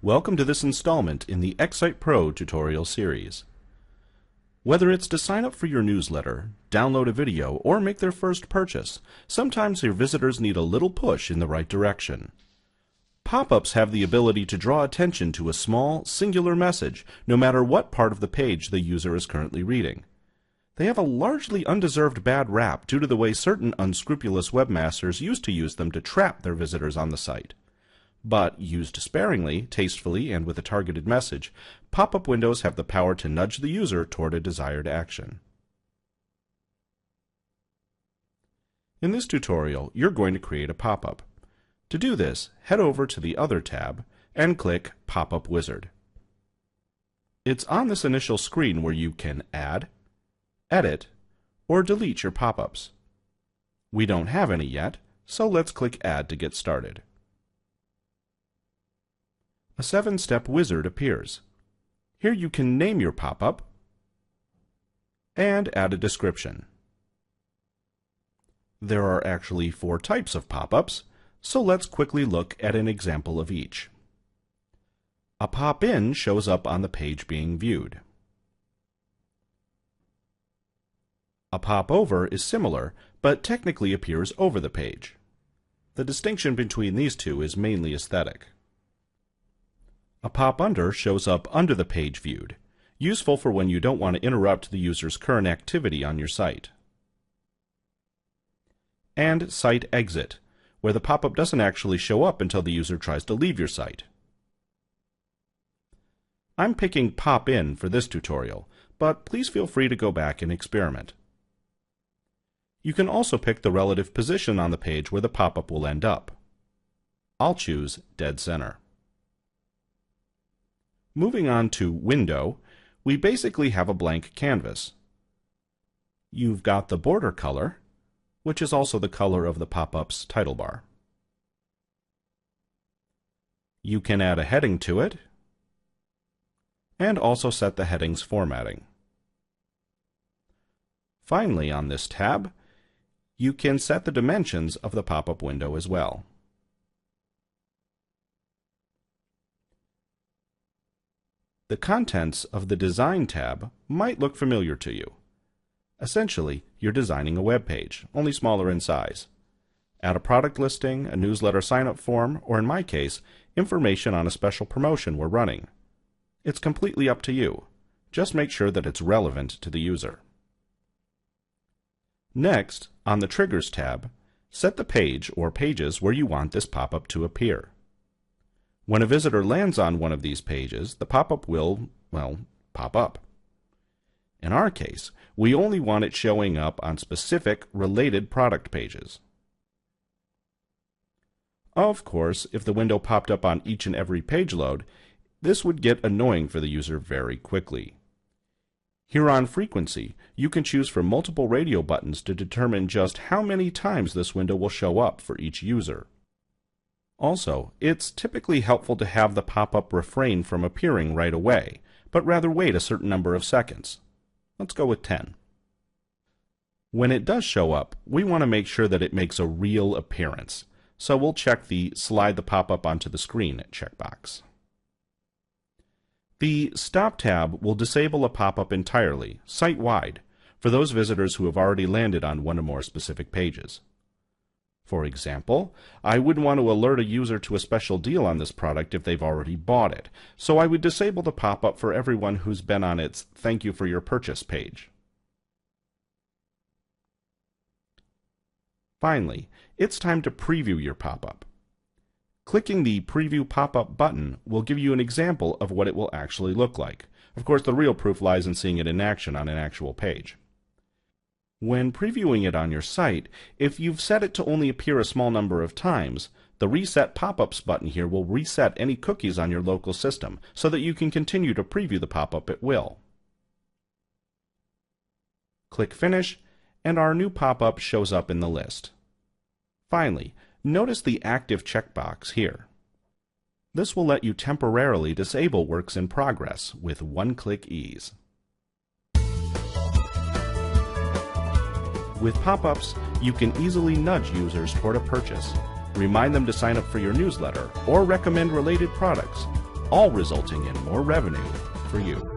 Welcome to this installment in the XSitePro tutorial series. Whether it's to sign up for your newsletter, download a video, or make their first purchase, sometimes your visitors need a little push in the right direction. Pop-ups have the ability to draw attention to a small, singular message, no matter what part of the page the user is currently reading. They have a largely undeserved bad rap due to the way certain unscrupulous webmasters used to use them to trap their visitors on the site. But, used sparingly, tastefully, and with a targeted message, pop-up windows have the power to nudge the user toward a desired action. In this tutorial, you're going to create a pop-up. To do this, head over to the Other tab and click Pop-up Wizard. It's on this initial screen where you can add, edit, or delete your pop-ups. We don't have any yet, so let's click Add to get started. A 7-step wizard appears. Here you can name your pop-up and add a description. There are actually 4 types of pop-ups, so let's quickly look at an example of each. A pop-in shows up on the page being viewed. A pop-over is similar, but technically appears over the page. The distinction between these two is mainly aesthetic. A pop-under shows up under the page viewed, useful for when you don't want to interrupt the user's current activity on your site. And site exit, where the pop-up doesn't actually show up until the user tries to leave your site. I'm picking pop-in for this tutorial, but please feel free to go back and experiment. You can also pick the relative position on the page where the pop-up will end up. I'll choose dead center. Moving on to Window, we basically have a blank canvas. You've got the border color, which is also the color of the pop-up's title bar. You can add a heading to it, and also set the heading's formatting. Finally, on this tab, you can set the dimensions of the pop-up window as well. The contents of the Design tab might look familiar to you. Essentially, you're designing a web page, only smaller in size. Add a product listing, a newsletter sign-up form, or in my case, information on a special promotion we're running. It's completely up to you. Just make sure that it's relevant to the user. Next, on the Triggers tab, set the page or pages where you want this pop-up to appear. When a visitor lands on one of these pages, the pop-up will, pop up. In our case, we only want it showing up on specific related product pages. Of course, if the window popped up on each and every page load, this would get annoying for the user very quickly. Here on Frequency, you can choose from multiple radio buttons to determine just how many times this window will show up for each user. Also, it's typically helpful to have the pop-up refrain from appearing right away, but rather wait a certain number of seconds. Let's go with 10. When it does show up, we want to make sure that it makes a real appearance, so we'll check the Slide the pop-up onto the screen checkbox. The Stop tab will disable a pop-up entirely, site-wide, for those visitors who have already landed on one or more specific pages. For example, I wouldn't want to alert a user to a special deal on this product if they've already bought it, so I would disable the pop-up for everyone who's been on its Thank You for Your Purchase page. Finally, it's time to preview your pop-up. Clicking the Preview Pop-up button will give you an example of what it will actually look like. Of course, the real proof lies in seeing it in action on an actual page. When previewing it on your site, if you've set it to only appear a small number of times, the Reset Pop-ups button here will reset any cookies on your local system so that you can continue to preview the pop-up at will. Click Finish, and our new pop-up shows up in the list. Finally, notice the Active checkbox here. This will let you temporarily disable works in progress with one-click ease. With pop-ups, you can easily nudge users toward a purchase, remind them to sign up for your newsletter, or recommend related products. all resulting in more revenue for you.